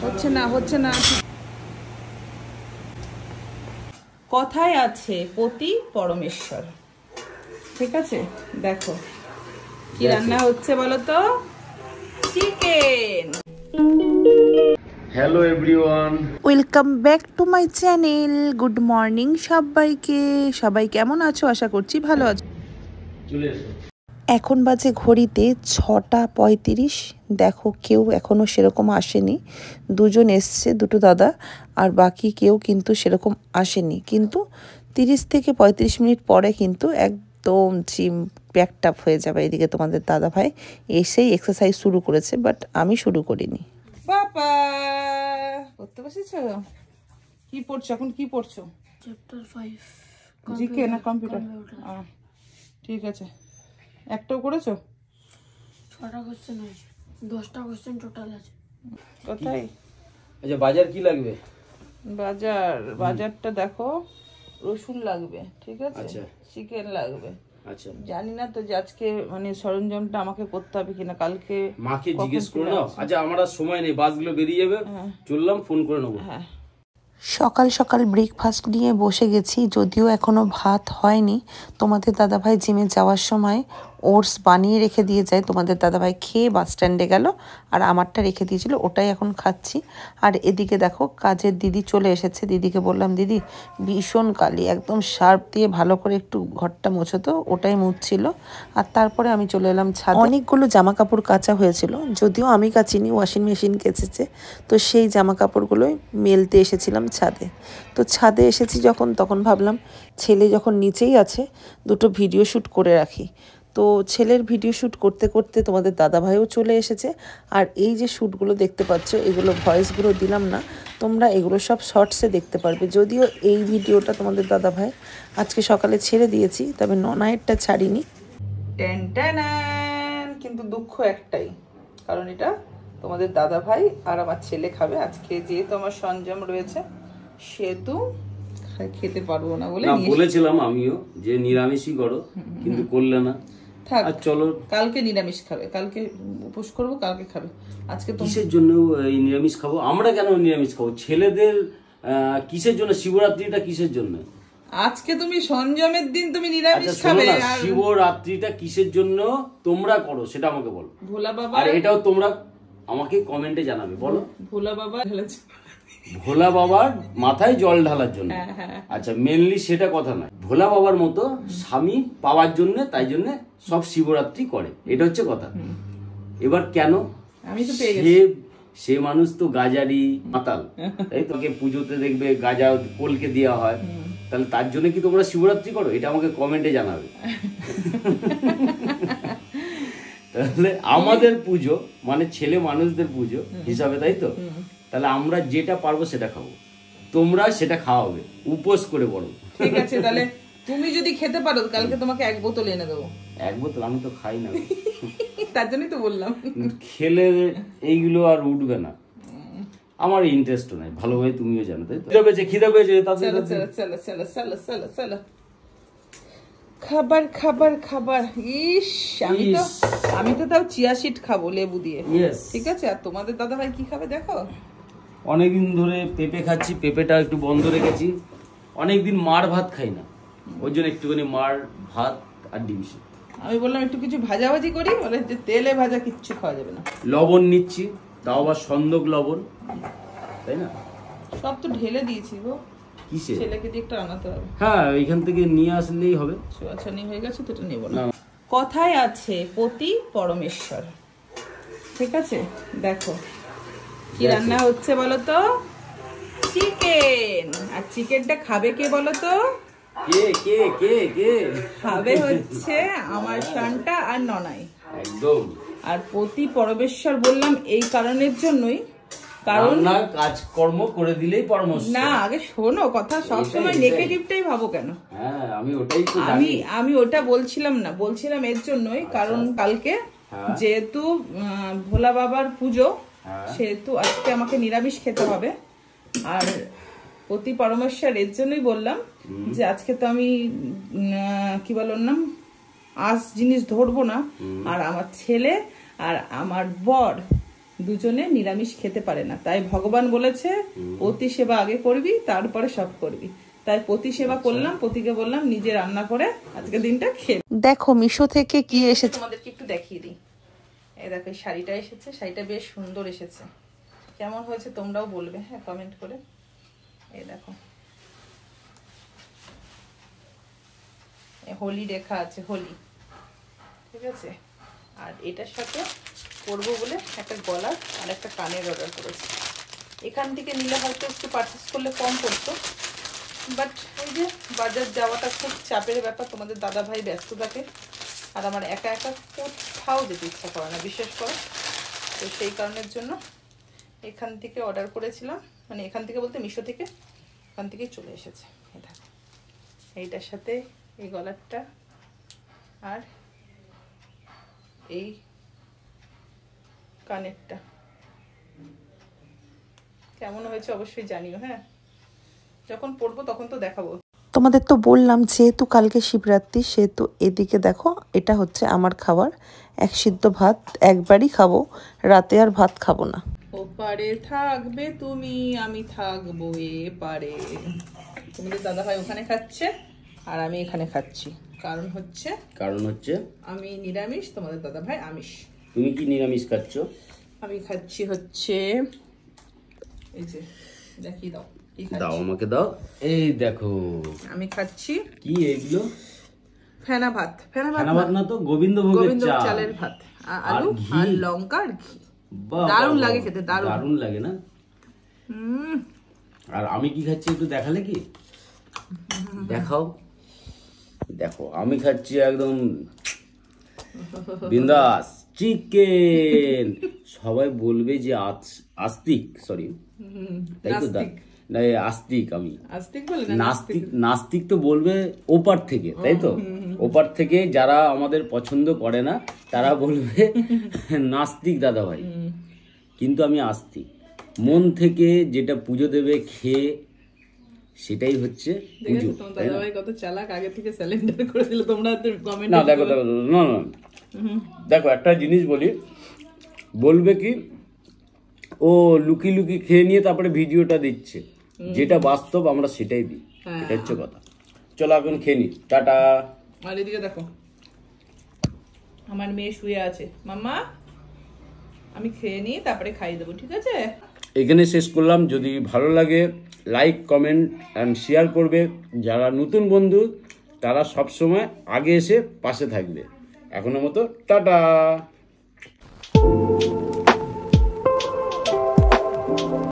হচ্ছে না। কথায় আছে পতি পরমেশ্বর, ঠিক আছে? দেখো কি রান্না হচ্ছে বলো তো, chicken. Hello everyone, welcome back to my channel. Good morning সবাইকে। সবাই কেমন আছো? আশা করছি ভালো আছো। চলে এসো। এখন বাজে ঘড়িতে 6:35। দেখো কেউ এখনো সেরকম আসেনি। দুজন এসছে, দুটো দাদা, আর বাকি কেউ কিন্তু সেরকম আসেনি। কিন্তু 30 থেকে 35 মিনিট পরে কিন্তু একদম জিম প্যাকড আপ হয়ে যাবে। এদিকে তোমাদের দাদা ভাই এসেই এক্সারসাইজ শুরু করেছে, বাট আমি শুরু করিনি। বাবা করতে বসেছো? কি পড়ছো এখন? কি পড়ছো? চ্যাপ্টার 5 জিকে না কম্পিউটার? ঠিক আছে। একটাও করেছো? 6টা কোশ্চেন আছে, 10টা কোশ্চেন টোটাল আছে। কোথায়? আচ্ছা, বাজার কি লাগবে? বাজারটা দেখো, রসুন লাগবে, ঠিক আছে? আচ্ছা। চিকেন লাগবে। আচ্ছা, জানি না তো যে আজকে মানে সরঞ্জামটা আমাকে করতে হবে কিনা, কালকে মাকে জিজ্ঞেস করে নাও। আচ্ছা, আমার আর সময় নেই, বাসগুলো বেরিয়ে যাবে, চললাম, ফোন করে নেবো। হ্যাঁ, সকাল সকাল ব্রেকফাস্ট নিয়ে বসে গেছি, যদিও এখনো ভাত হয়নি। তোমাদের দাদাভাই জিমে যাওয়ার সময় ওটস বানিয়ে রেখে দিয়ে যায়। তোমাদের দাদাভাই খেয়ে বাস স্ট্যান্ডে গেল, আর আমারটা রেখে দিয়েছিল, ওটাই এখন খাচ্ছি। আর এদিকে দেখো কাজের দিদি চলে এসেছে। দিদিকে বললাম, দিদি ভীষণ কালি, একদম শার্প দিয়ে ভালো করে একটু ঘরটা মোছো তো। ওটাই মুছছিল। আর তারপরে আমি চলে এলাম ছাদে। অনেকগুলো জামা কাপড় কাচা হয়েছিল, যদিও আমি কাচিনি, ওয়াশিং মেশিন কেচেছে। তো সেই জামা কাপড়গুলোই মেলতে এসেছিলাম ছাদে। তো ছাদে এসেছি যখন, তখন ভাবলাম ছেলে যখন নিচেই আছে, দুটো ভিডিও শ্যুট করে রাখি। তো ছেলের ভিডিও শ্যুট করতে করতে তোমাদের দাদাভাইও চলে এসেছে। আর এই যে শ্যুটগুলো দেখতে পাচ্ছ, এগুলো ভয়েসগুলো দিলাম না, তোমরা এগুলো সব শর্টসে দেখতে পারবে। যদিও এই ভিডিওটা তোমাদের দাদাভাই আজকে সকালে ছেড়ে দিয়েছি, তবে ননায়েরটা ছাড়িনি। কিন্তু দুঃখ একটাই, কারণ এটা তোমাদের দাদাভাই আর আমার ছেলে খাবে। আজকে যেহেতু আমার সরঞ্জাম রয়েছে, সেহেতু খেতে পারবো না বলে বলেছিলাম আমিও যে নিরামিষই করো, কিন্তু করলে না। থাক, চলো, কালকে নিরামিষ খাবে, কালকে উপোস করবো, কালকে খাবে। আজকে কিসের জন্য এই নিরামিষ খাবো? আমরা কেন নিরামিষ খাবো? ছেলেদের কিসের জন্য? শিবরাত্রিটা কিসের জন্য? আজকে তুমি সরঞ্জামের দিন, তুমি নিরামিষ খাবে। আর শিবরাত্রিটা কিসের জন্য তোমরা করো সেটা আমাকে বলো। ভোলা বাবা, আর এটাও তোমরা আমাকে কমেন্টে জানাবে। বলো। ভোলা বাবা ঢেলেছে, ভোলা বাবার মাথায় জল ঢালার জন্য। আচ্ছা, মেনলি সেটা কথা নয়। ভোলা বাবার মতো স্বামী পাওয়ার জন্য, তাই জন্য সব শিবরাত্রি করে, এটা হচ্ছে কথা। এবার কেন? আমি তো পেয়ে গেছি। সে মানুষ তো গাজারি মাতাল, তাই তোকে পুজোতে দেখবে গাজা কলকে দেওয়া হয়, তাহলে তার জন্য কি তোমরা শিবরাত্রি করো? এটা আমাকে কমেন্টে জানাবে। তাহলে আমাদের পুজো মানে ছেলে মানুষদের পুজো হিসাবে, তাই তো? তাহলে আমরা যেটা পারবো সেটা খাবো, তোমরা সেটা খাওয়াবে, উপোস করে বলো। ঠিক আছে, তাহলে তুমি যদি খেতে পারো, কালকে তোমাকে 1 বোতল এনে দেবো। 1 বোতল? আমি তো খাই না। তার জন্যই তো বললাম, খেলে এইগুলো আর উঠবে না, আমার ইন্টারেস্ট নাই, ভালোভাবে তুমিও জানো, তাই তো? খিদে পেয়েছে। খাবার খাবার খাবার। ইস, আমি তো তাও চিয়া সিড খাবো লেবু দিয়ে, ঠিক আছে? আর তোমাদের দাদা ভাই কি খাবে দেখো। অনেকদিন ধরে পেঁপে খাচ্ছি, পেঁপেটা একটু বন্ধ রেখেছি। অনেকদিন মার ভাত খাই না, ওই জন্য একটুখানি মার ভাত আর ডিম সিদ্ধ। আমি বললাম একটু কিছু ভাজাভাজি করি, বলে যে তেলে ভাজা কিচ্ছু খাওয়া যাবে না। লবণ নিচ্ছি, তাও আবার সন্দক লবণ, তাই না? সব তো ঢেলে দিয়েছি গো। কিসে? ছেলেকে দিয়ে একটু আনাতে হবে। হ্যাঁ, এখান থেকে নিয়ে আসলেই হবে। ছোঁয়াছানি হয়ে গেছে তো, এটা নেব না। কথায় আছে পতি পরমেশ্বর, ঠিক আছে? দেখো কি রান্না হচ্ছে বলো তো, চিকেন। আর চিকেনটা খাবে কে বলো তো? কে কে কে কে খাবে হচ্ছে আমার শানটা আর ননাই, একদম। আর পতি পরমেশ্বর বললাম এই কারণের জন্যই, কারণ না কাজকর্ম করে দিলেই পরামর্শ না। আগে শোনো কথা, সবসময় নেগেটিভটাই ভাবো কেন? হ্যাঁ, আমি ওটাই তো আমি ওটা বলছিলাম না, বলছিলাম এর জন্যই, কারণ কালকে যেহেতু ভোলা বাবার পুজো, সেহেতু আজকে আমাকে নিরামিষ খেতে হবে। আর পতি পরমেশ্বর এর জন্যই বললাম যে আজকে তো আমি কি বললাম, আঁশ জিনিস ধরবো না। আর আমার ছেলে আর আমার বর দুজনে নিরামিষ খেতে পারে না, তাই ভগবান বলেছে পতি সেবা আগে করবি, তারপরে সব করবি। তাই পতি সেবা করলাম, পতিকে বললাম নিজে রান্না করে আজকে দিনটা খেয়ে। দেখো মিশো থেকে কি এসেছে তোমাদেরকে একটু দেখিয়ে দিই। এই দেখো এই শাড়িটা এসেছে, শাড়িটা বেশ সুন্দর এসেছে। কেমন হয়েছে তোমরাও বলবে, হ্যাঁ কমেন্ট করে। এই দেখো হোলি রেখা আছে, হোলি, ঠিক আছে। আর এটার সাথে করবো বলে একটা গলার আর একটা কানের অর্ডার করেছি। এখান থেকে নিলে হয়তো একটু পারচেস করলে কম পড়তো, বাট এই যে বাজার যাওয়াটা খুব চাপের ব্যাপার, তোমাদের দাদা ভাই ব্যস্ত থাকে আর আমার একা একা কোথাও যেতে ইচ্ছা করে না, বিশ্বাস করো। তো সেই কারণের জন্য এখান থেকে অর্ডার করেছিলাম, মানে এখান থেকে বলতে মিশো থেকে, এখান থেকেই চলে এসেছে। এটা এইটার সাথে এই গলারটা আর এই কানেরটা কেমন হয়েছে অবশ্যই জানিও, হ্যাঁ যখন পরবো তখন তো দেখাবো। তোমাদের তো বললাম যেহেতু কালকে শিবরাত্রি, সেহেতু এদিকে দেখো এটা হচ্ছে আমার খাবার, এক সিদ্ধ ভাত একবারই খাবো, রাতে আর ভাত খাবো না। ওপারে থাকবে তুমি, আমি থাকবো এপারে। তোমাদের দাদা ভাই ওখানে খাচ্ছে আর আমি এখানে খাচ্ছি, কারণ হচ্ছে আমি নিরামিষ, তোমাদের দাদা ভাই আমিষ। তুমি কি নিরামিষ খাচ্ছ? আমি খাচ্ছি হচ্ছে এই যে, দেখিয়ে দাও কি খাচ্ছি। দাও আমাকে দাও, এই দেখো আমি খাচ্ছি কি এগুলো, ফেনা ভাত। ফেনা ভাত না তো, গোবিন্দভোগের চালের ভাত, আলু আর লঙ্কা আর ঘি। বাহ, দারুণ লাগে খেতে, দারুণ লাগে না? আর আমি কি খাচ্ছি একটু দেখালে কি? দেখাও, দেখো আমি খাচ্ছি একদম বিন্দাস চিকেন। সবাই বলবে যে আস্তিক, সরি তাই তো, না আস্তিক, আমি নাস্তিক তো বলবে ওপার থেকে, তাই তো? ওপার থেকে যারা আমাদের পছন্দ করে না তারা বলবে নাস্তিক দাদা ভাই, কিন্তু আমি আস্তিক। মন থেকে যেটা পুজো দেবে খেয়ে, সেটাই হচ্ছে পুজো। কত চালাক, আগে থেকে স্যালেন্ডার করে দিল তোমরা কমেন্ট। না দেখো না, দেখো একটা জিনিস বলি, বলবে কি ও লুকি লুকি খেয়ে নিয়ে তারপরে ভিডিওটা দিচ্ছে, যেটা বাস্তব আমরা সেটাই দিই, এটা হচ্ছে কথা। চলো এখন খেয়ে নি, টাটা। আর এদিকে দেখো আমার মেয়ে শুয়ে আছে, মাম্মা আমি খেয়ে নিই তারপরে খাইয়ে দেবো, ঠিক আছে? এখানে শেষ করলাম। যদি ভালো লাগে লাইক কমেন্ট অ্যান্ড শেয়ার করবে। যারা নতুন বন্ধু তারা সবসময় আগে এসে পাশে থাকবে। এখনো মতো টাটা।